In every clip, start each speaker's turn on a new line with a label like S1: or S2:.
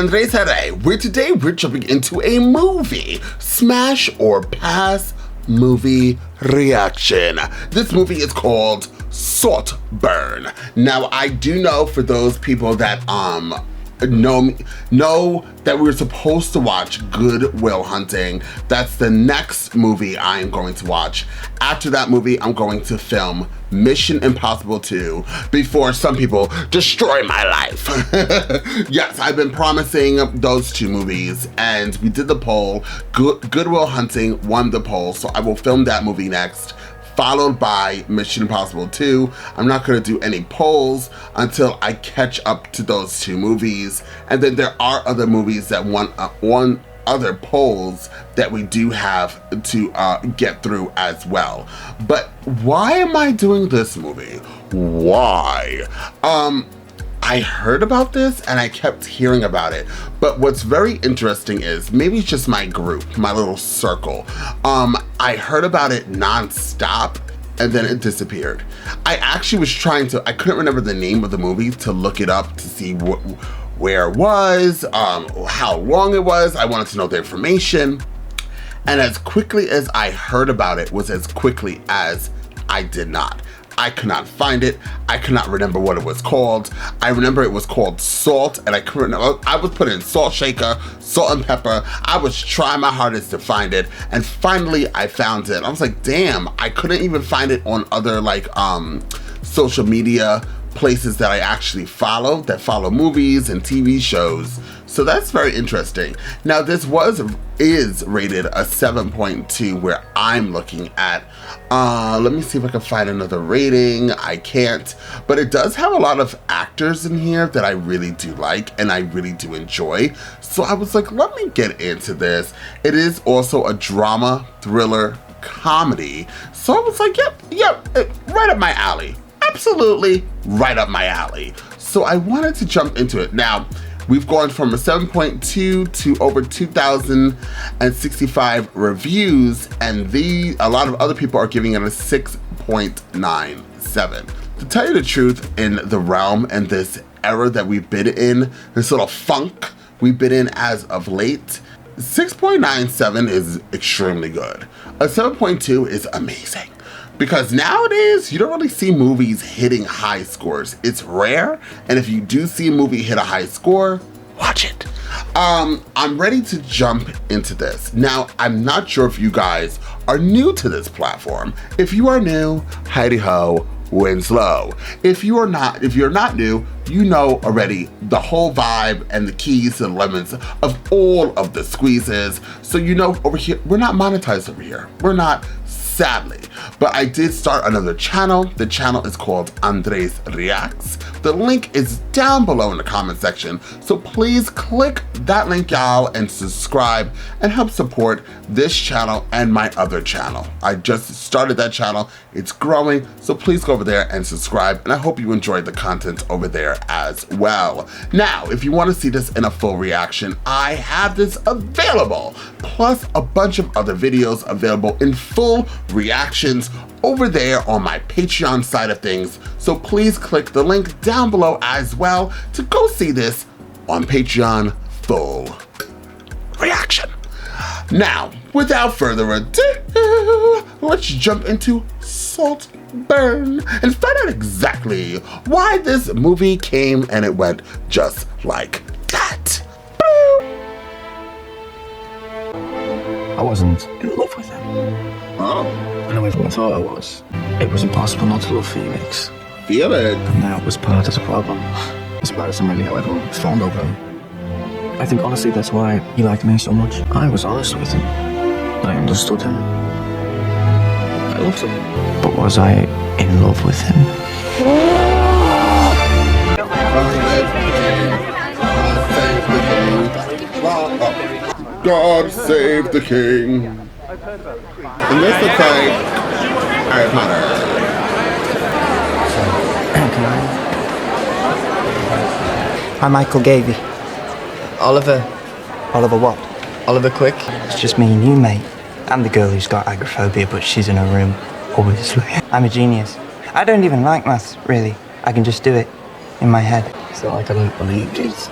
S1: Andres Herrera, where today we're jumping into a movie, Smash or Pass movie reaction. This movie is called Saltburn. Now, I do know for those people that know that we're supposed to watch Good Will Hunting. That's the next movie I am going to watch. After that movie, I'm going to film Mission Impossible 2 before some people destroy my life. Yes, I've been promising those two movies, and we did the poll. Good Will Hunting won the poll, so I will film that movie next, followed by Mission Impossible 2. I'm not gonna do any polls until I catch up to those two movies. And then there are other movies that won other polls that we do have to get through as well. But why am I doing this movie? Why? I heard about this and I kept hearing about it, but what's very interesting is, maybe it's just my group, my little circle. I heard about it non-stop and then it disappeared. I actually was I couldn't remember the name of the movie to look it up to see where it was, how long it was. I wanted to know the information. And as quickly as I heard about it was as quickly as I did not. I could not find it. I could not remember what it was called. I remember it was called Salt, and I couldn't. I was putting in salt shaker, salt and pepper. I was trying my hardest to find it, and finally I found it. I was like, damn, I couldn't even find it on other social media places that I actually follow, that follow movies and TV shows. So that's very interesting. Now, this is rated a 7.2 where I'm looking at. Let me see if I can find another rating. I can't, but it does have a lot of actors in here that I really do like and I really do enjoy. So I was like, let me get into this. It is also a drama, thriller, comedy. So I was like, yep, right up my alley. Absolutely right up my alley. So I wanted to jump into it. Now, we've gone from a 7.2 to over 2,065 reviews, and a lot of other people are giving it a 6.97. To tell you the truth, in the realm and this era that we've been in, this little funk we've been in as of late, 6.97 is extremely good. A 7.2 is amazing. Because nowadays, you don't really see movies hitting high scores. It's rare, and if you do see a movie hit a high score, watch it. I'm ready to jump into this. Now, I'm not sure if you guys are new to this platform. If you are new, hidey ho, wins low. If you're not new, you know already the whole vibe and the keys and lemons of all of the squeezes. So you know over here, we're not monetized over here. We're not, sadly. But I did start another channel. The channel is called Andres Reacts. The link is down below in the comment section. So please click that link, y'all, and subscribe and help support this channel and my other channel. I just started that channel. It's growing. So please go over there and subscribe. And I hope you enjoyed the content over there as well. Now, if you want to see this in a full reaction, I have this available, plus a bunch of other videos available in full reactions over there on my Patreon side of things. So please click the link down below as well to go see this on Patreon full reaction. Now, without further ado, let's jump into Saltburn and find out exactly why this movie came and it went just like that.
S2: I wasn't in love with him.
S1: Oh.
S2: I know everyone thought I was. It was impossible not to love Phoenix.
S1: Feel it.
S2: And now it was part of the problem. It's embarrassing really how everyone fawned over him. I think honestly that's why he liked me so much. I was honest with him. I understood him. I loved him. But was I in love with him?
S1: God save the king. And this looks like Harry Potter.
S3: I'm Michael Gavey.
S4: Oliver.
S3: Oliver what?
S4: Oliver Quick.
S3: It's just me and you, mate. I'm the girl who's got agoraphobia, but she's in her room, obviously. I'm a genius. I don't even like maths, really. I can just do it in my head.
S2: So like I don't believe kids.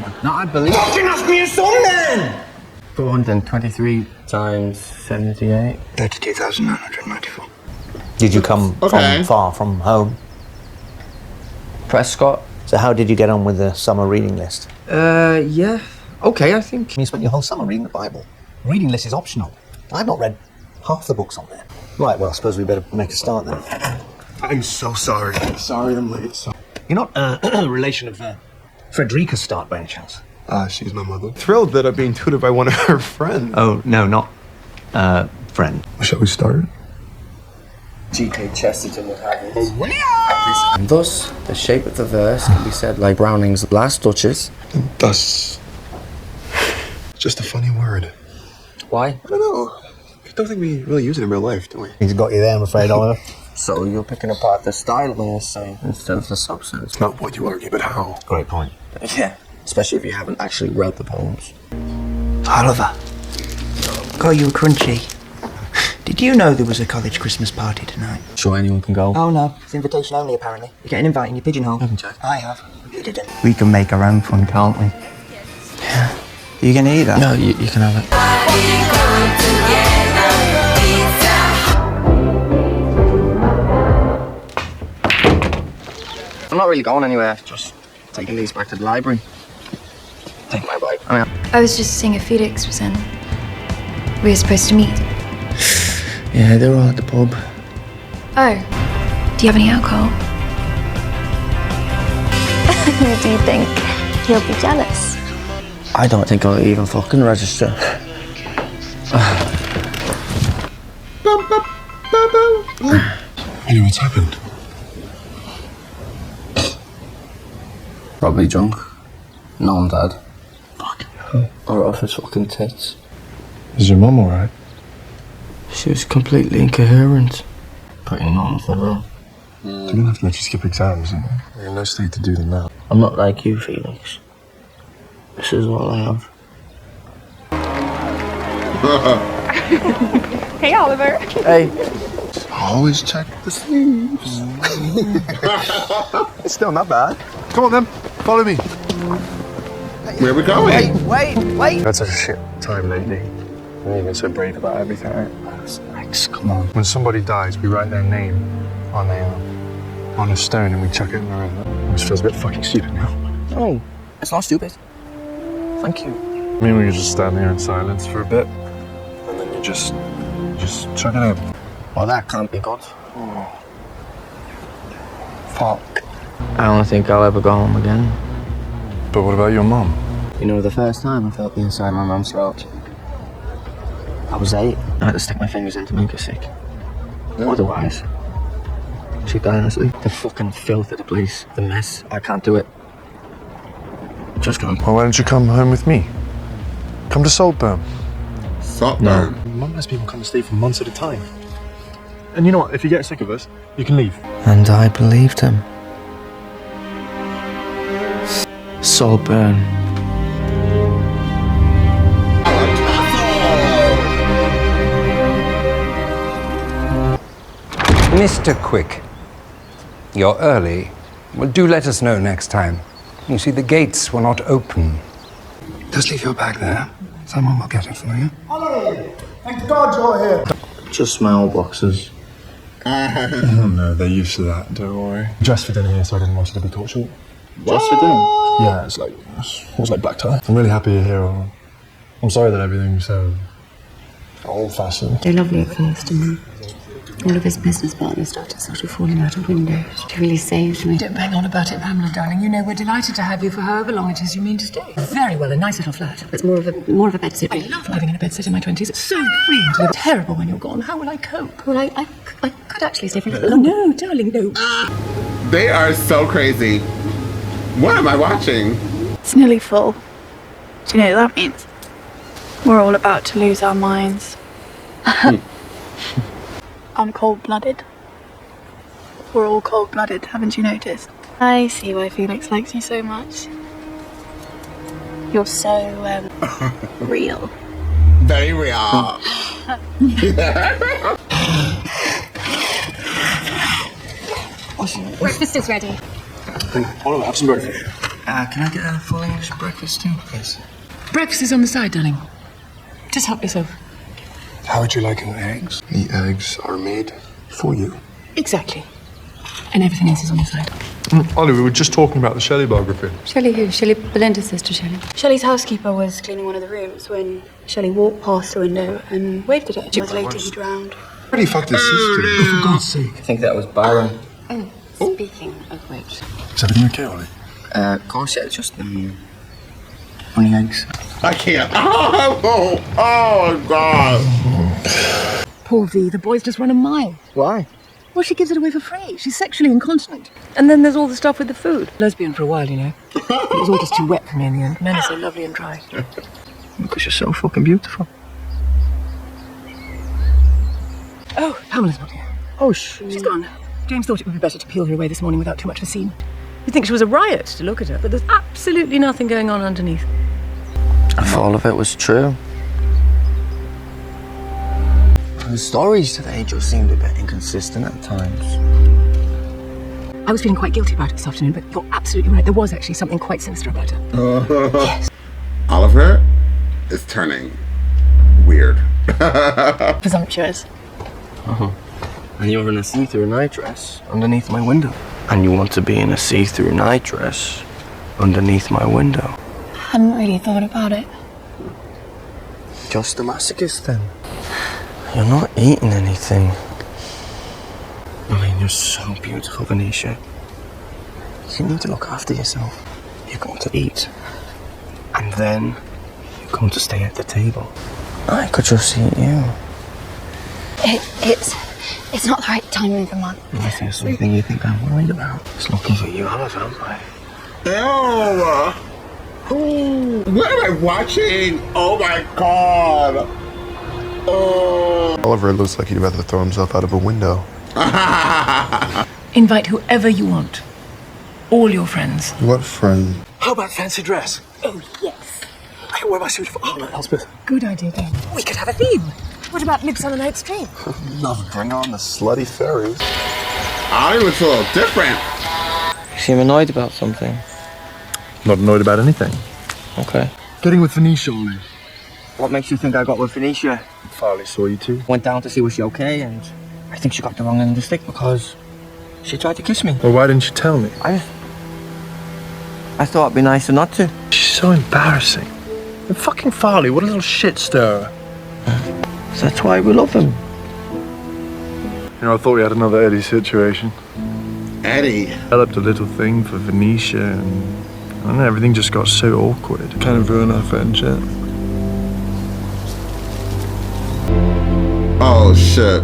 S2: come on. No, I believe. Fucking ask me a sum then! 423 times 78. 32,994.
S5: Did you come from far from home?
S2: Prescott.
S5: So how did you get on with the summer reading list?
S2: Yeah. Okay, I think.
S5: You spent your whole summer reading the Bible. Reading list is optional. I've not read half the books on there. Right, well, I suppose we better make a start then.
S6: I'm so sorry. Sorry I'm late.
S5: You're not a relation of Frederica Start by any chance?
S6: She's my mother. Thrilled that I'm being tutored by one of her friends.
S5: Oh, no, not friend.
S6: Shall we start?
S2: G.K. Chesterton would have it. And thus, the shape of the verse can be said like Browning's Last Duchess.
S6: Thus. Just a funny word.
S2: Why?
S6: I don't know. I don't think we really use it in real life, do we?
S5: He's got you there, I'm afraid, Oliver.
S2: So you're picking apart the style when you're saying instead of the substance.
S6: It's not what you argue, but how.
S5: Great point.
S2: Yeah, especially if you haven't actually read the poems.
S3: Oliver, got you a crunchy. Did you know there was a college Christmas party tonight?
S2: Sure anyone can go?
S3: Oh no, it's invitation only apparently. You get an invite in your pigeonhole. I haven't checked. I have. You didn't. We can make our own fun, can't we? Yeah. Are you gonna eat that?
S2: No, you can have it. I'm not really going anywhere, just taking these back to the library. Take my bike.
S7: I was just seeing if Felix was in. We were supposed to meet.
S2: Yeah, they're all at the pub.
S7: Oh, do you have any alcohol? Do you think he'll be jealous?
S2: I don't think I'll even fucking register.
S6: Anyway, what's happened?
S2: Probably drunk. No, I'm dead. Fuck. Or off his fucking tits.
S6: Is your mum alright?
S2: She was completely incoherent. Pretty normal for her.
S6: They're gonna have to let you skip exams, and you're in no state to do them now.
S2: I'm not like you, Felix. This is all I have.
S7: Hey, Oliver.
S2: Hey.
S6: Always check the sleeves. It's still not bad. Come on then, follow me.
S1: Where are we going?
S3: Wait!
S6: That's a shit time lately. And you've been so brave about everything, right?
S3: Max, come on.
S6: When somebody dies, we write their name on a stone and we chuck it in the river. Which feels a bit fucking stupid now.
S3: Oh, it's not stupid. Thank you.
S6: I mean, we could just stand here in silence for a bit, and then you just chuck it in.
S3: Well, that can't be good.
S6: Oh. Fuck.
S2: I don't think I'll ever go home again.
S6: But what about your mum?
S2: You know, the first time I felt the inside of my mum's throat, I was 8. I had to stick my fingers in to make her sick. Otherwise, she'd die honestly. The fucking filth of the place, the mess, I can't do it. Just go.
S6: Well, why don't you come home with me? Come to Saltburn.
S1: Saltburn.
S6: Mum has people come and stay for months at a time. And you know what? If you get sick of us, you can leave.
S2: And I believed him. Saltburn.
S8: Mr. Quick, you're early. Well, do let us know next time. You see, the gates were not open.
S6: Just leave your bag there. Someone will get it for you.
S9: Ollie! Thank God you're here!
S2: Just my old boxes.
S6: Oh no, they're used to that, don't worry. Dressed for dinner here, so I didn't want you to be caught short.
S2: Just for dinner?
S6: Yeah, it was like black tie. I'm really happy you're here, Oliver. I'm sorry that everything's so old-fashioned.
S10: They're lovely at first, and then all of his business partners started sort of falling out of windows. It really saved me.
S11: Don't bang on about it, Pamela, darling. You know we're delighted to have you for however long it is you mean to stay. Very well, a nice little flat.
S10: It's more of a bedsit.
S11: I love living in a bedsit in my 20s. It's so freeing to live. Terrible when you're gone. How will I cope?
S10: Well, I could actually stay for a little
S11: Oh,
S10: longer.
S11: no, darling, no.
S1: They are so crazy. What am I watching?
S7: It's nearly full. Do you know what that means? We're all about to lose our minds. I'm cold-blooded. We're all cold-blooded, haven't you noticed? I see why Felix likes you so much. You're so, real.
S1: Very real.
S10: Breakfast is ready.
S6: Oliver, have some breakfast.
S2: Can I get a full English breakfast too, please?
S11: Breakfast is on the side, darling. Just help yourself.
S6: How would you like your eggs? The eggs are made for you.
S11: Exactly. And everything else is on the side.
S6: Ollie, we were just talking about the Shelley biography.
S10: Shelley who? Shelley, Belinda's sister, Shelley.
S7: Shelley's housekeeper was cleaning one of the rooms when Shelley walked past the window and waved at her. 2 hours later, he drowned.
S6: Really fucked his sister. For God's sake.
S3: I think that was Baron.
S10: Oh, speaking of which.
S6: Is everything okay, Ollie?
S3: Of course, yeah, it's just running eggs.
S1: I can't. Oh my God.
S11: Poor V, the boy's just run a mile.
S3: Why?
S11: Well, she gives it away for free. She's sexually incontinent. And then there's all the stuff with the food. Lesbian for a while, you know. It was all just too wet for me in the end. Men are so lovely and dry.
S2: Because you're so fucking beautiful.
S11: Oh, Pamela's not here.
S2: Oh,
S11: She's gone. James thought it would be better to peel her away this morning without too much of a scene. You'd think she was a riot to look at her, but there's absolutely nothing going on underneath.
S2: If all of it was true. The stories today just seemed a bit inconsistent at times.
S11: I was feeling quite guilty about it this afternoon, but you're absolutely right. There was actually something quite sinister about her. Yes.
S1: Oliver is turning weird.
S7: Presumptuous.
S2: And you're in a see-through nightdress underneath my window. And you want to be in a see-through nightdress underneath my window.
S7: Hadn't really thought about it.
S2: Just a masochist then. You're not eating anything. I mean, you're so beautiful, Venetia. You need to look after yourself. You're going to eat. And then you're going to stay at the table. I could just eat you.
S7: It's not the right time of the month.
S2: If there's something you think I'm worried about, it's looking for you. I'm a vampire.
S1: Ew. Ooh, what am I watching? Oh my God. Oh.
S6: Oliver looks like he'd rather throw himself out of a window.
S11: Invite whoever you want. All your friends.
S6: What friend?
S2: How about fancy dress?
S11: Oh, yes.
S2: I can wear my suit for... Oh, no, Elspeth.
S11: Good idea, Dan. We could have a theme. What about Midsummer Night's Dream?
S6: Love, bring on the slutty fairies.
S1: Ollie looks a little different.
S2: You seem annoyed about something.
S6: Not annoyed about anything.
S2: Okay.
S6: Getting with Venetia, Ollie.
S2: What makes you think I got with Venetia?
S6: Farley saw you too.
S2: Went down to see was she okay, and I think she got the wrong end of the stick because she tried to kiss me.
S6: Well, why didn't you tell me?
S2: I thought it'd be nicer not to.
S6: She's so embarrassing. And fucking Farley, what a little shit stirrer.
S2: So that's why we love him.
S6: You know, I thought we had another Eddie situation.
S1: Eddie.
S6: Developed a little thing for Venetia, and I don't know, everything just got so awkward. It kind of ruined our friendship.
S1: Oh shit.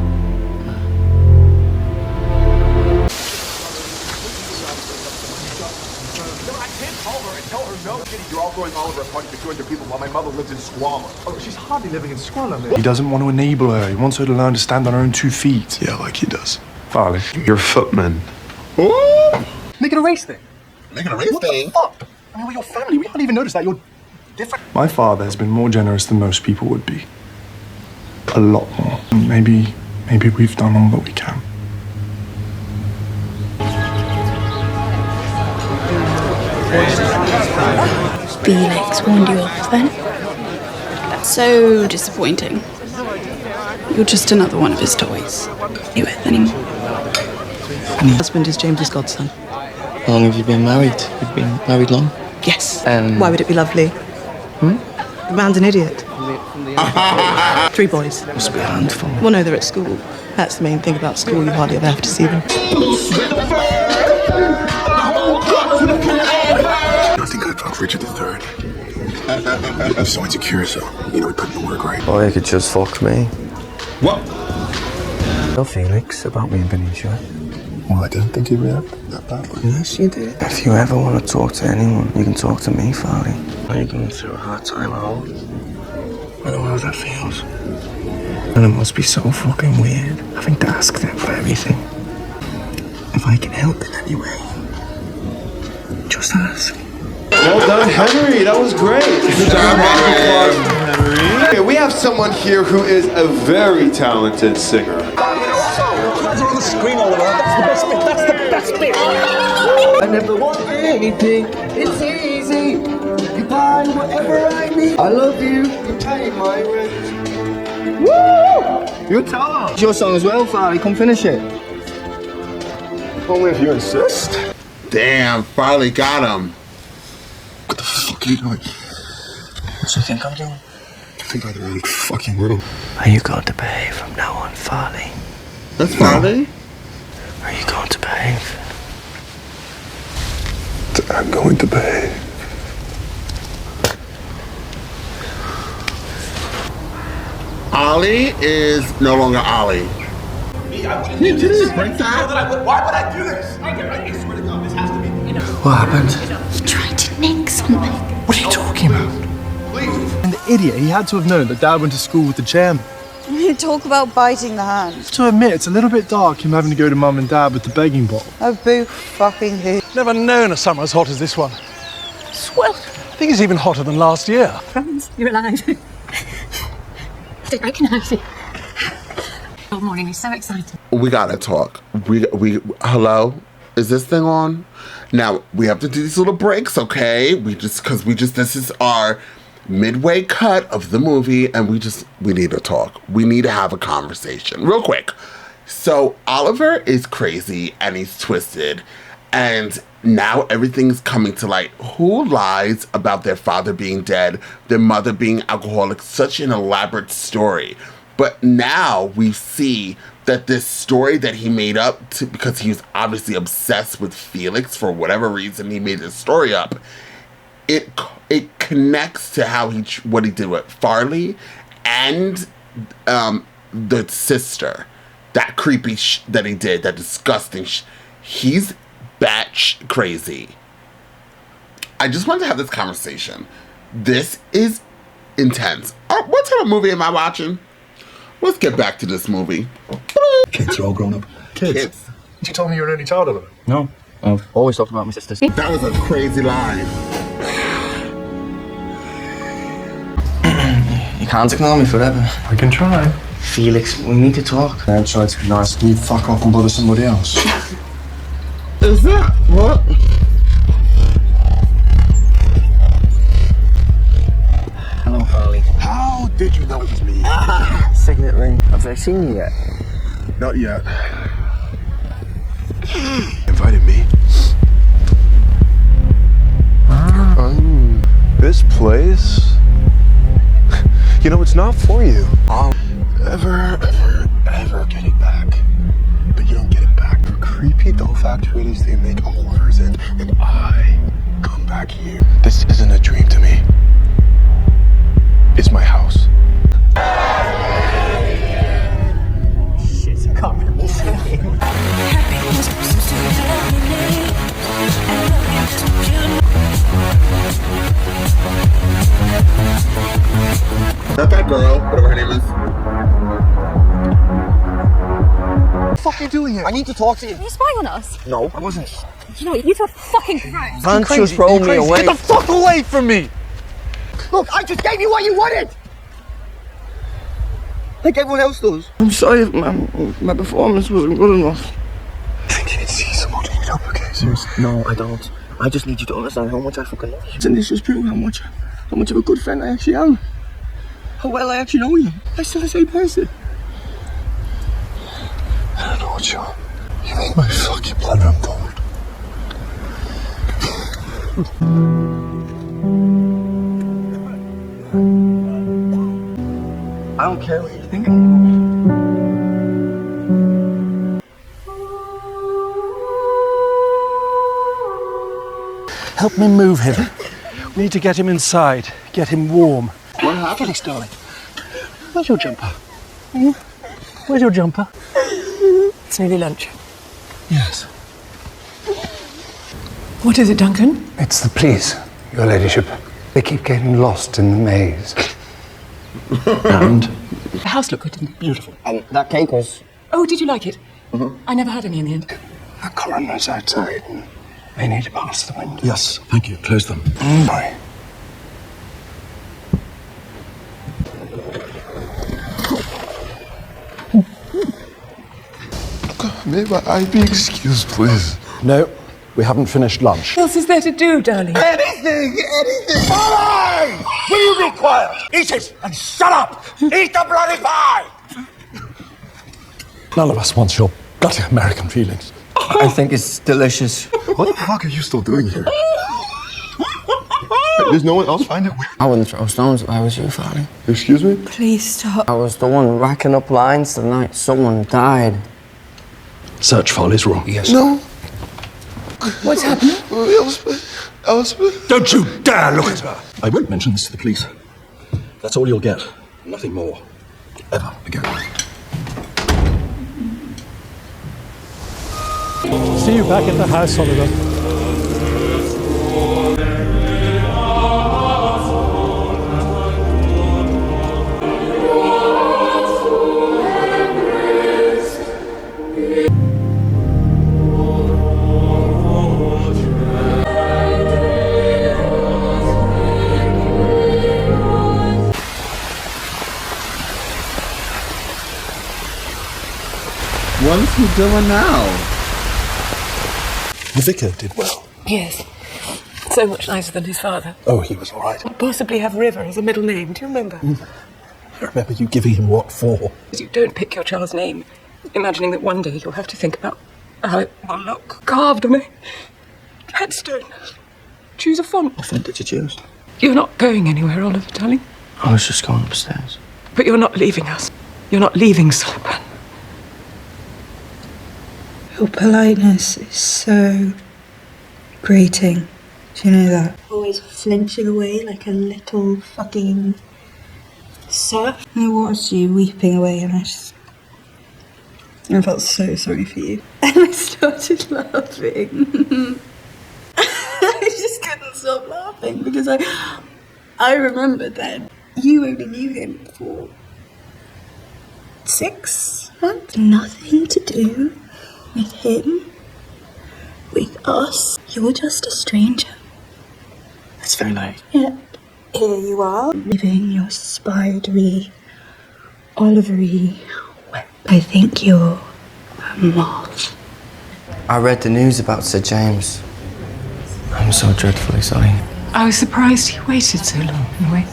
S9: You're all throwing Oliver a party for 200 people while my mother lives in squalor. Oh, she's hardly living in squalor, man.
S6: He doesn't want to enable her. He wants her to learn to stand on her own 2 feet. Yeah, like he does. Farley, you're a footman.
S1: Ooh.
S9: Making a race thing.
S1: Making a race thing?
S9: What the fuck? I mean, we're your family. We haven't even noticed that. You're different.
S6: My father has been more generous than most people would be. A lot more. Maybe we've done all that we can.
S7: Felix warned you off then? That's so disappointing. You're just another one of his toys. Not with anymore.
S3: My husband is James's godson.
S2: How long have you been married? You've been married long?
S3: Yes. Why would it be lovely? The man's an idiot. 3 boys.
S2: Must be a handful.
S3: Well, no, they're at school. That's the main thing about school. You hardly ever have to see them.
S6: I think I found Richard III. I'm so insecure, so, you know, we put in the work right.
S2: Or you could just fuck me.
S1: What?
S2: Tell Felix about me and Venetia.
S6: Well, I didn't think he'd react that badly.
S2: Yes, you did. If you ever want to talk to anyone, you can talk to me, Farley. Are you going through a hard time at all? I know how that feels. And it must be so fucking weird having to ask them for everything. If I can help in any way, just ask.
S12: Well done, Henry. That was great. Good job, Henry. We have someone here who is a very talented singer.
S9: You guys are on the screen all around. That's the best bit. That's the best bit.
S3: I never want anything, it's easy. You find whatever I need. I love you, you pay my rent. Woo! You're tough. It's your song as well, Farley. Come finish it.
S6: Only if you insist.
S1: Damn, Farley got him.
S6: What the fuck are you doing?
S3: What do you think I'm doing?
S6: I think I really fucking will.
S3: Are you going to behave from now on, Farley?
S1: That's Farley?
S3: Are you going to behave?
S6: I'm going to behave.
S1: Ollie is no longer Ollie.
S9: You did this, break that? Why would I do this? I swear to God, this has to be.
S3: What happened?
S10: Tried to nick something.
S3: What are you talking about?
S6: And the idiot, he had to have known that Dad went to school with the chairman.
S13: You talk about biting the hand.
S6: To admit, it's a little bit dark him having to go to Mum and Dad with the begging bowl.
S13: Oh, boo fucking who.
S14: Never known a summer as hot as this one.
S11: Swell.
S14: I think it's even hotter than last year.
S11: Franz, you're alive. I don't recognise you. Good morning, he's so excited.
S1: We gotta talk. We hello? Is this thing on? Now, we have to do these little breaks, okay? This is our midway cut of the movie, and we need to talk. We need to have a conversation real quick. So Oliver is crazy and he's twisted, and now everything's coming to light. Who lies about their father being dead, their mother being alcoholic? Such an elaborate story. But now we see that this story that he made up because he was obviously obsessed with Felix for whatever reason, he made this story up. It connects to what he did with Farley and the sister. That creepy that he did, that disgusting he's batch crazy. I just wanted to have this conversation. This is intense. What type of movie am I watching? Let's get back to this movie.
S6: Kids are all grown up. Kids? You told me you were an only child, Oliver.
S3: No, I've always talked about my sisters.
S1: That was a crazy line.
S3: You can't ignore me forever.
S6: I can try.
S3: Felix, we need to talk.
S6: I'm trying to be nice. Can you fuck off and bother somebody else?
S1: Is that what?
S3: Hello, Farley.
S6: How did you know it was me?
S3: Signet ring. Have they seen you yet?
S6: Not yet. Invited me. This place? You know, it's not for you. I'll ever get it back. But you don't get it back. For creepy doll factories, they make orders and I come back here. This isn't a dream to me. It's my house.
S3: Shit, I can't remember saying.
S1: Not that girl, whatever her name is.
S3: What the fuck are you doing here? I need to talk to you.
S13: Are you spying on us?
S3: No, I wasn't.
S13: You know, you're a fucking crazy.
S3: Vance just rolled me away.
S14: Get the fuck away from me!
S3: Look, I just gave you what you wanted! Like everyone else does. I'm sorry if my performance wasn't good enough.
S6: I think you need to see someone to get up, okay? Seriously.
S3: No, I don't. I just need you to understand how much I fucking love you. And this just proves how much of a good friend I actually am. How well I actually know you. I'm still the same person.
S6: I don't know what you are. You make my fucking blood run cold.
S3: I don't care what you think.
S14: Help me move him. We need to get him inside, get him warm.
S1: What happened?
S14: Felix, darling. Where's your jumper? Where's your jumper?
S11: It's nearly lunch.
S14: Yes.
S11: What is it, Duncan?
S8: It's the police, your ladyship. They keep getting lost in the maze.
S14: And?
S11: The house looked good, didn't it?
S14: Beautiful.
S3: And that cake was...
S11: Oh, did you like it? I never had any in the end.
S8: The coroner's outside. They need to pass the window.
S6: Yes, thank you. Close them.
S8: Sorry.
S6: May I be excused, please?
S14: No, We haven't finished lunch.
S11: What else is there to do, darling?
S9: Anything! Fine! Will you be quiet? Eat it and shut up! Eat the bloody pie!
S14: None of us wants your bloody American feelings.
S2: I think it's delicious.
S6: What the fuck are you still doing here? Does no one else find it weird?
S2: I wouldn't throw stones if I was you, Farley.
S6: Excuse me?
S13: Please stop.
S2: I was the one racking up lines the night someone died.
S14: Search Farley's room.
S8: Yes.
S6: No.
S11: What's happening?
S6: Elspeth.
S14: Don't you dare look at her! I won't mention this to the police. That's all you'll get. Nothing more. Ever again.
S15: See you back at the house, Oliver.
S1: What is he doing now?
S14: The vicar did well.
S11: Yes. So much nicer than his father.
S14: Oh, he was all right.
S11: Possibly have River as a middle name. Do you remember?
S14: I remember you giving him what for.
S11: You don't pick your child's name, imagining that one day you'll have to think about how it will look. Carved on a headstone. Choose a font.
S2: What font did you choose?
S11: You're not going anywhere, Oliver, darling.
S2: I was just going upstairs.
S11: But you're not leaving us. You're not leaving Saltburn.
S13: Your politeness is so grating. Do you know that? Always flinching away like a little fucking serf. I watched you weeping away and I felt so sorry for you. And I started laughing. I just couldn't stop laughing because I remembered then. You only knew him for 6 months. Nothing to do with him, with us. You're just a stranger.
S2: It's very late.
S13: Yet, here you are, living your spidery, olivery web. I think you're a moth.
S2: I read the news about Sir James. I'm so dreadfully sorry.
S11: I was surprised he waited so long, in a way.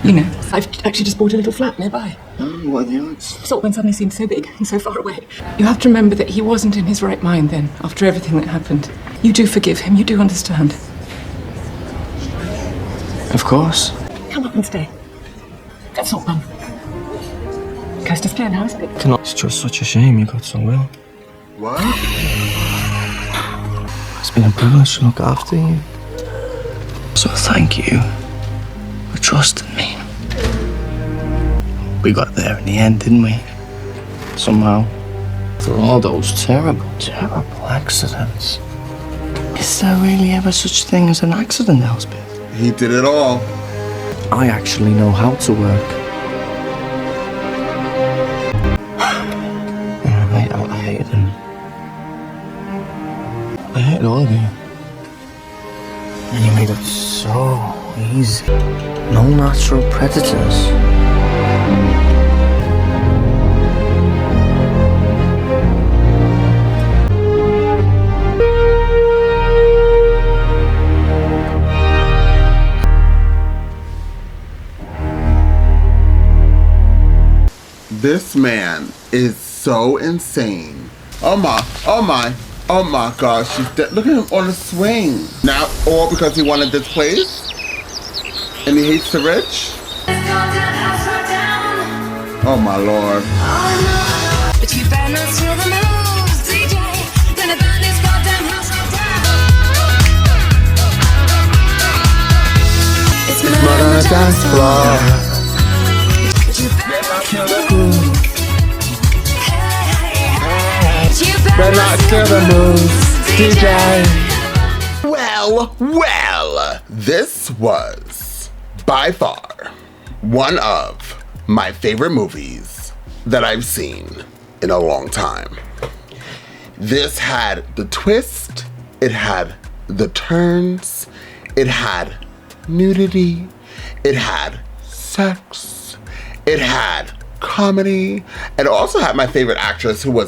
S11: You know, I've actually just bought a little flat nearby.
S2: Oh, what are the odds?
S11: Saltburn suddenly seemed so big and so far away. You have to remember that he wasn't in his right mind then, after everything that happened. You do forgive him, you do understand.
S2: Of course.
S11: Come up and stay. That's Saltburn. Coast is clear now, isn't it?
S2: It's just such a shame you got so well.
S1: What?
S2: It's been a privilege to look after you. So thank you for trusting me. We got there in the end, didn't we? Somehow. For all those terrible, terrible accidents. Is there really ever such thing as an accident, Elspeth?
S1: He did it all.
S2: I actually know how to work. And I hated him. I hated all of you. And you made it so easy. No natural predators.
S1: This man is so insane. Oh my gosh, she's dead. Look at him on the swing. Now, all because he wanted this place? And he hates the rich? Oh my Lord.
S16: But you better not steal the moves, DJ. Gonna burn this goddamn house down. It's murder on the dance floor. But you better not kill the moves.
S1: Better not kill the moves, DJ. Well, this was by far one of my favorite movies that I've seen in a long time. This had the twist, it had the turns, it had nudity, it had sex, it had comedy, and it also had my favorite actress who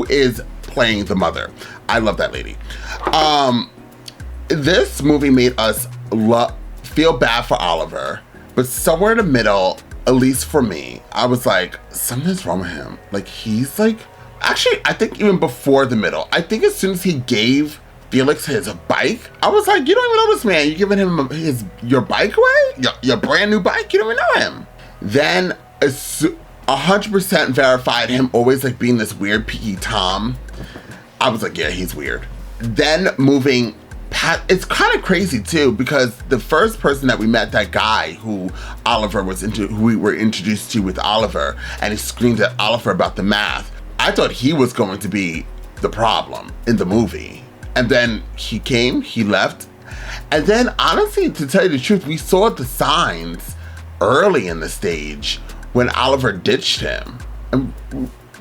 S1: is playing the mother. I love that lady. This movie made us feel bad for Oliver, but somewhere in the middle, at least for me, I was like, something's wrong with him. Like, he's like, actually, I think even before the middle, I think as soon as he gave Felix his bike, I was like, you don't even know this man. You're giving him your bike away? Your brand new bike? You don't even know him. Then 100% verified him always like being this weird picky Tom. I was like, yeah, he's weird. Then moving past, it's kind of crazy too, because the first person that we met, that guy who we were introduced to with Oliver, and he screamed at Oliver about the math. I thought he was going to be the problem in the movie. And then he came, he left. And then honestly, to tell you the truth, we saw the signs early in the stage when Oliver ditched him. And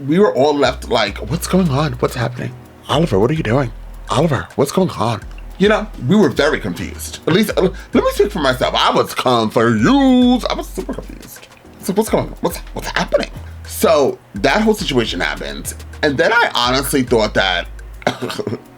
S1: we were all left like, what's going on? What's happening? Oliver, what are you doing? Oliver, what's going on? You know, we were very confused. At least, let me speak for myself. I was confused. I was super confused. So what's going on? What's happening? So that whole situation happened. And then I honestly thought that,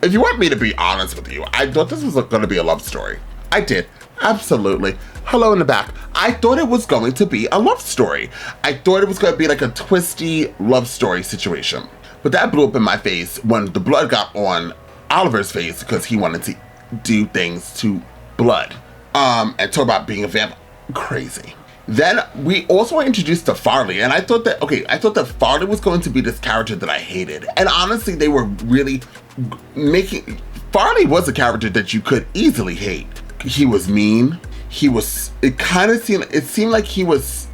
S1: if you want me to be honest with you, I thought this was going to be a love story. I did. Absolutely. Hello in the back. I thought it was going to be a love story. I thought it was going to be like a twisty love story situation. But that blew up in my face when the blood got on Oliver's face because he wanted to do things to blood. And talk about being a vampire. Crazy. Then we also were introduced to Farley, and I thought that Farley was going to be this character that I hated. And honestly, they were really Farley was a character that you could easily hate. He was mean. It seemed like he was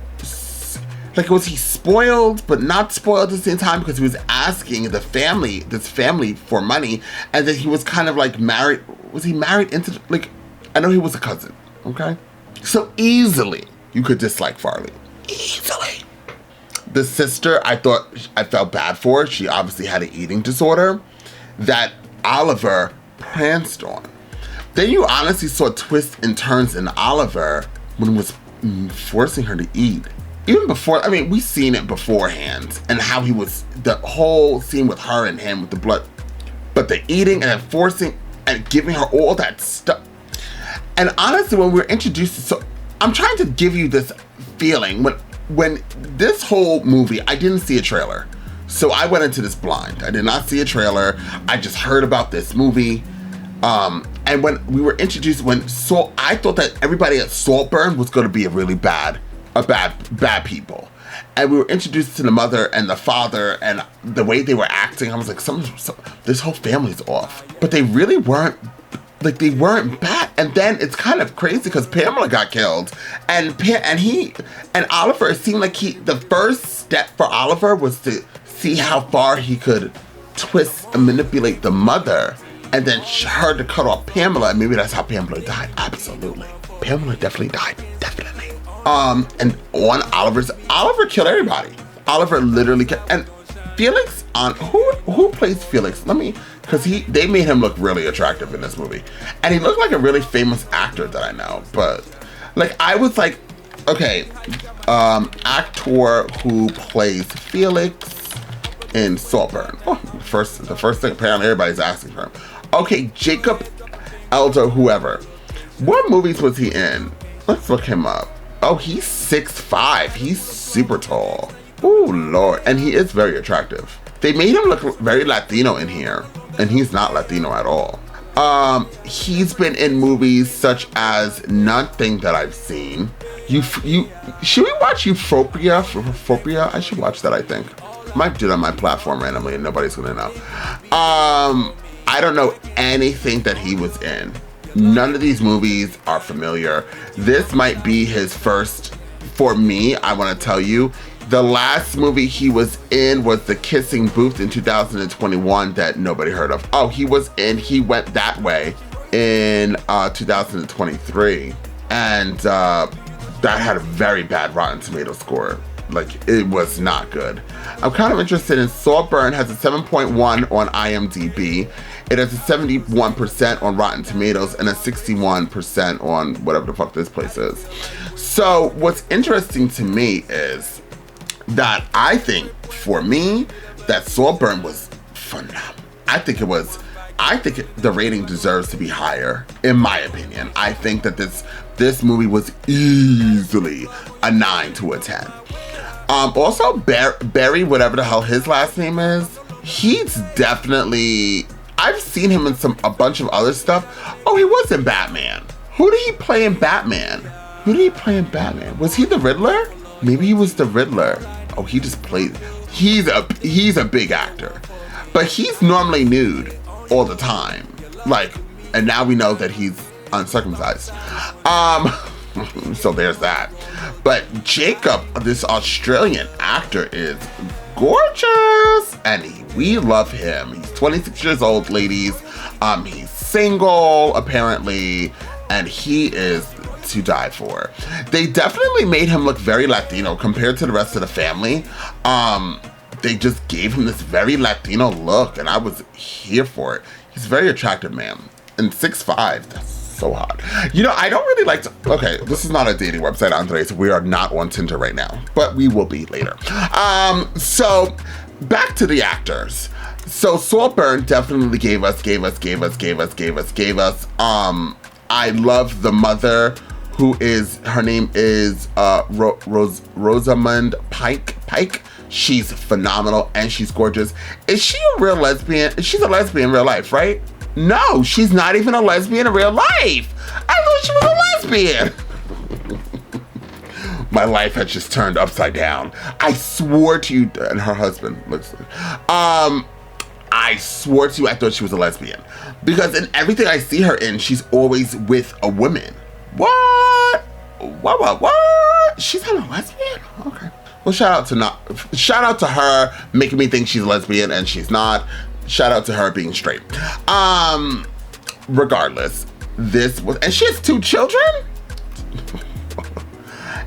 S1: he spoiled, but not spoiled at the same time, because he was asking this family for money, and then he was kind of like married. Was he married into, like, I know he was a cousin, okay? So easily you could dislike Farley. Easily. The sister, I felt bad for. She obviously had an eating disorder that Oliver pranced on. Then you honestly saw twists and turns in Oliver when he was forcing her to eat. Even before, I mean, we seen it beforehand, and how he was, the whole scene with her and him with the blood, but the eating and then forcing and giving her all that stuff. And honestly, when we were introduced to, so I'm trying to give you this feeling, when this whole movie, I didn't see a trailer. So I went into this blind. I did not see a trailer. I just heard about this movie. And when we were introduced, I thought that everybody at Saltburn was going to be a really bad people. And we were introduced to the mother and the father, and the way they were acting, I was like, this whole family's off. But they really weren't, like, they weren't bad. And then it's kind of crazy because Pamela got killed, and Oliver, it seemed like the first step for Oliver was to see how far he could twist and manipulate the mother, and then her to cut off Pamela, and maybe that's how Pamela died. Absolutely. Pamela definitely died. Definitely. And on Oliver killed everybody. Oliver literally killed, and Felix, who plays Felix? Because they made him look really attractive in this movie. And he looked like a really famous actor that I know. But, like, I was like, okay, actor who plays Felix in Saltburn. Oh, the first thing apparently everybody's asking for him. Okay, Jacob Elder, whoever. What movies was he in? Let's look him up. Oh, he's 6'5". He's super tall. Oh, Lord. And he is very attractive. They made him look very Latino in here, and he's not Latino at all. He's been in movies such as Nothing that I've seen. Should we watch Euphoria? I should watch that, I think. Might do it on my platform randomly and nobody's gonna know. I don't know anything that he was in. None of these movies are familiar. This might be his first, for me, I wanna tell you. The last movie he was in was The Kissing Booth in 2021 that nobody heard of. Oh, he went that way in 2023. And that had a very bad Rotten Tomatoes score. Like, it was not good. I'm kind of interested in Saltburn. Has a 7.1 on IMDb. It has a 71% on Rotten Tomatoes and a 61% on whatever the fuck this place is. So what's interesting to me is that I think, for me, that Saltburn was phenomenal. I think the rating deserves to be higher, in my opinion. I think that this movie was easily a 9 to a 10. Also, Barry, whatever the hell his last name is, he's definitely, I've seen him in a bunch of other stuff. Oh, he was in Batman. Who did he play in Batman? Was he the Riddler? Maybe he was the Riddler. Oh, he just played, he's a big actor. But he's normally nude all the time. Like, and now we know that he's uncircumcised. So there's that. But Jacob, this Australian actor, is gorgeous, and we love him. He's 26 years old, ladies. He's single, apparently, and he is to die for. They definitely made him look very Latino compared to the rest of the family. They just gave him this very Latino look, and I was here for it. He's a very attractive man, and 6'5", that's so hot. You know, I don't really like to, okay, this is not a dating website, Andres. We are not on Tinder right now, but we will be later. So back to the actors. So Saltburn definitely gave us. I love the mother, her name is Rosamund Pike. She's phenomenal and she's gorgeous. Is she a real lesbian? She's a lesbian in real life, right? No, she's not even a lesbian in real life. I thought she was a lesbian. My life had just turned upside down. I swore to you, and her husband looks like, I swore to you I thought she was a lesbian. Because in everything I see her in, she's always with a woman. What? She's not a lesbian? Okay. Well, shout out to her making me think she's a lesbian and she's not. Shout out to her being straight. Regardless, and she has 2 children?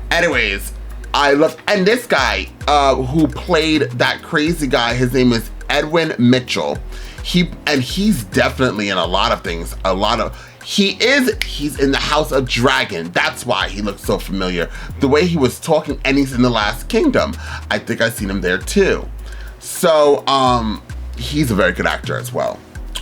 S1: Anyways, and this guy who played that crazy guy, his name is Edwin Mitchell. He's definitely in a lot of things. He's in the House of Dragon. That's why he looks so familiar. The way he was talking, and he's in The Last Kingdom. I think I've seen him there too. So, he's a very good actor as well.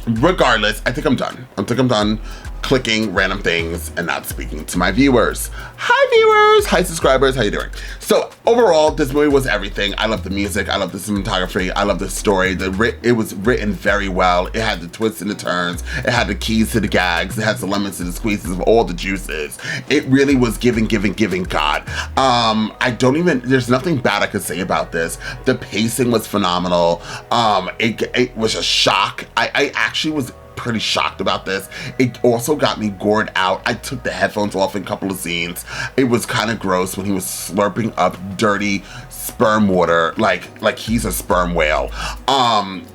S1: Regardless, I think I'm done clicking random things and not speaking to my viewers. Hi viewers, hi subscribers, how you doing? So overall, this movie was everything. I love the music, I love the cinematography, I love the story. It was written very well. It had the twists and the turns. It had the keys to the gags. It has the lemons to the squeezes of all the juices. It really was giving God. There's nothing bad I could say about this. The pacing was phenomenal. It was a shock. I actually was pretty shocked about this. It also got me gored out. I took the headphones off in a couple of scenes. It was kind of gross when he was slurping up dirty sperm water like he's a sperm whale.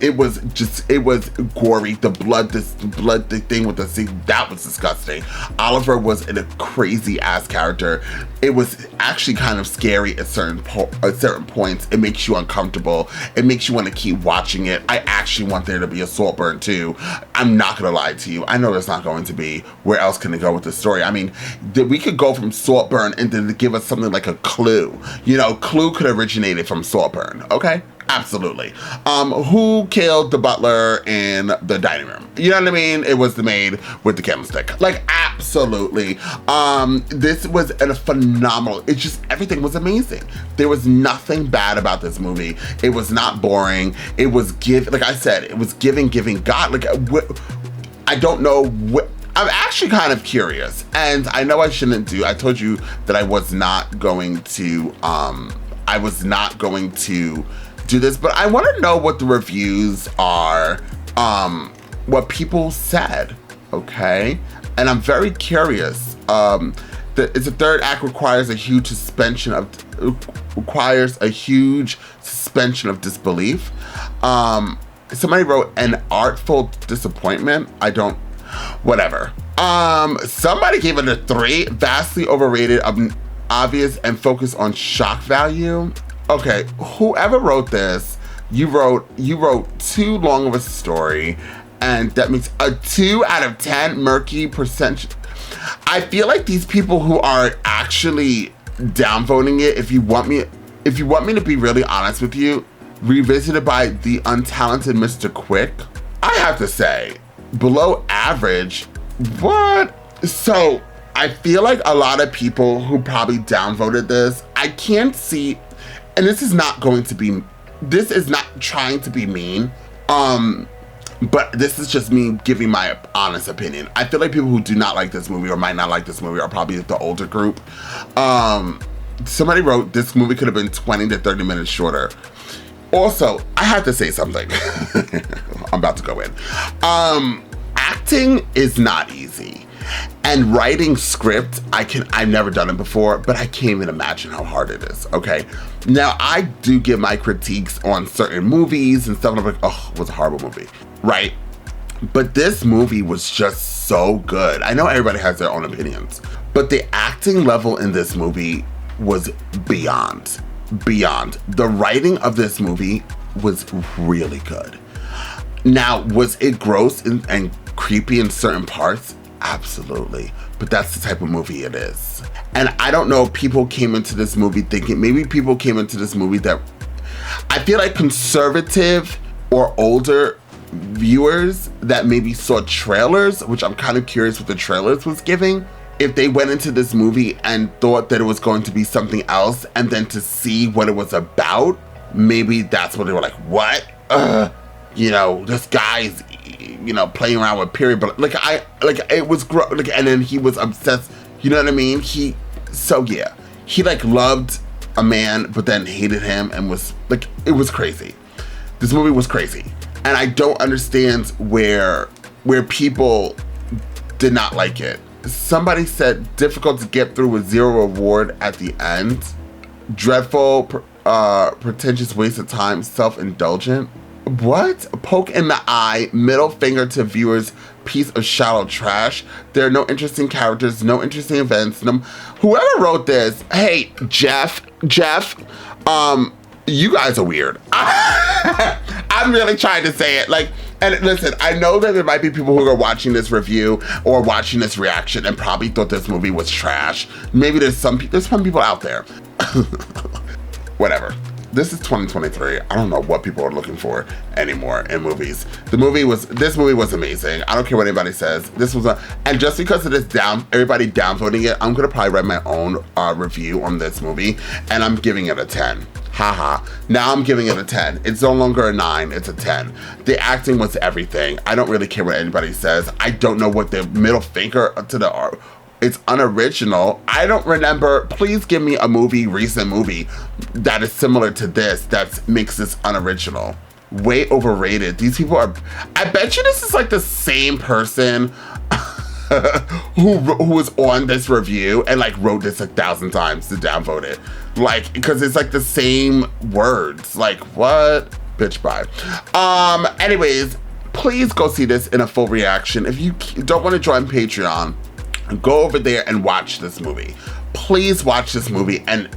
S1: It was gory. The thing with the scene, that was disgusting. Oliver was in a crazy ass character. It was actually kind of scary at certain points. It makes you uncomfortable. It makes you want to keep watching it. I actually want there to be a Saltburn too. I'm not gonna lie to you. I know there's not going to be. Where else can it go with the story? I mean, we could go from Saltburn and then give us something like a Clue. You know, Clue could originate from Saltburn, okay? Absolutely. Who killed the butler in the dining room? You know what I mean? It was the maid with the candlestick. Like, absolutely. This was a phenomenal, everything was amazing. There was nothing bad about this movie. It was not boring. It was like I said, it was giving God. Like, I don't know what, I'm actually kind of curious, and I know I shouldn't I told you that I was not going to do this, but I want to know what the reviews are, what people said, okay? And I'm very curious. The third act requires a huge suspension of disbelief. Somebody wrote an artful disappointment. Whatever. Somebody gave it a 3, vastly overrated, obvious, and focused on shock value. Okay, whoever wrote this, you wrote too long of a story, and that makes a 2 out of 10 murky percent. I feel like these people who are actually downvoting it, if you want me to be really honest with you, revisited by the untalented Mr. Quick, I have to say, below average, what? So I feel like a lot of people who probably downvoted this, I can't see, and this is not trying to be mean, but this is just me giving my honest opinion. I feel like people who do not like this movie or might not like this movie are probably the older group. Somebody wrote this movie could have been 20 to 30 minutes shorter. Also, I have to say something. I'm about to go in. Acting is not easy. And writing script, I've never done it before, but I can't even imagine how hard it is, okay? Now, I do give my critiques on certain movies and stuff, and I'm like, oh, it was a horrible movie, right? But this movie was just so good. I know everybody has their own opinions, but the acting level in this movie was beyond. The writing of this movie was really good. Now, was it gross and creepy in certain parts? Absolutely. But that's the type of movie it is. And I don't know if people came into this movie thinking, maybe people came into this movie that, I feel like conservative or older viewers that maybe saw trailers, which I'm kind of curious what the trailers was giving, if they went into this movie and thought that it was going to be something else, and then to see what it was about, maybe that's what they were like, what? This guy's, playing around with period, but it was and then he was obsessed, you know what I mean? He loved a man, but then hated him and was like, it was crazy. This movie was crazy. And I don't understand where people did not like it. Somebody said difficult to get through with zero reward at the end. Dreadful, pretentious waste of time, self-indulgent. What? Poke in the eye, middle finger to viewers, piece of shallow trash. There are no interesting characters, no interesting events. Whoever wrote this, hey, Jeff, you guys are weird. I'm really trying to say it. And listen, I know that there might be people who are watching this review or watching this reaction and probably thought this movie was trash. Maybe there's some people out there. Whatever. This is 2023. I don't know what people are looking for anymore in movies. This movie was amazing. I don't care what anybody says. And just because it is everybody downvoting it, I'm gonna probably write my own review on this movie, and I'm giving it a 10. Haha. Now I'm giving it a 10. It's no longer a 9, it's a 10. The acting was everything. I don't really care what anybody says. I don't know what the middle finger to the art. It's unoriginal. I don't remember. Please give me a recent movie that is similar to this that makes this unoriginal. Way overrated. These people are, I bet you this is like the same person who was on this review and wrote this 1,000 times to downvote it. Because it's the same words. What? Bitch, bye. Anyways, please go see this in a full reaction. If you don't want to join Patreon, go over there and watch this movie. Please watch this movie. And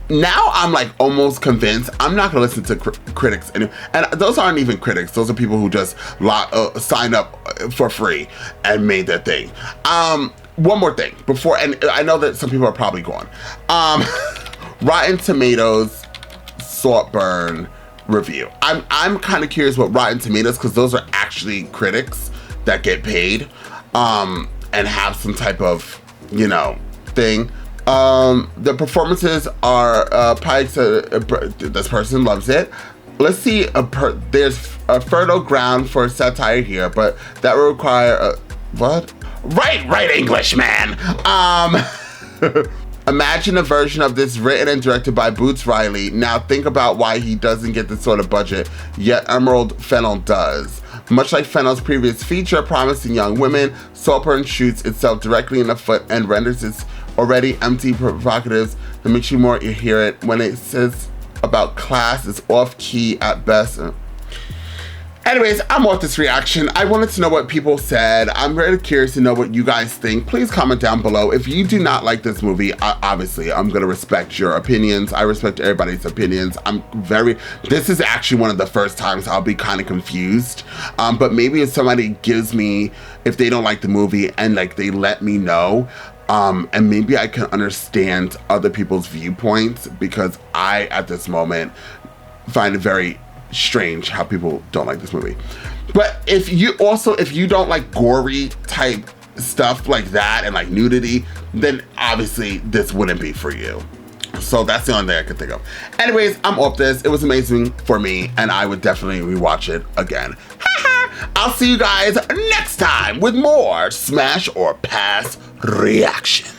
S1: now I'm almost convinced I'm not gonna listen to critics. And those aren't even critics. Those are people who just signed up for free and made their thing. One more thing before, and I know that some people are probably gone. Rotten Tomatoes Saltburn review. I'm kind of curious what Rotten Tomatoes, because those are actually critics that get paid and have some type of thing. The performances are this person loves it. Let's see, there's a fertile ground for satire here, but that will require what? Right English, man. Imagine a version of this written and directed by Boots Riley. Now think about why he doesn't get this sort of budget, yet Emerald Fennell does. Much like Fennell's previous feature, Promising Young Women, Saltburn shoots itself directly in the foot and renders its already empty provocatives to make you more hear it. When it says about class, it's off-key at best. Anyways, I'm off this reaction. I wanted to know what people said. I'm very curious to know what you guys think. Please comment down below. If you do not like this movie, obviously, I'm gonna respect your opinions. I respect everybody's opinions. This is actually one of the first times I'll be kind of confused. But maybe if somebody gives me, if they don't like the movie and they let me know, and maybe I can understand other people's viewpoints, because I, at this moment, find it very strange how people don't like this movie. But if you don't like gory type stuff like that and like nudity, then obviously this wouldn't be for you. So that's the only thing I could think of. Anyways, I'm off this. It was amazing for me, and I would definitely rewatch it again. I'll see you guys next time with more Smash or Pass reaction.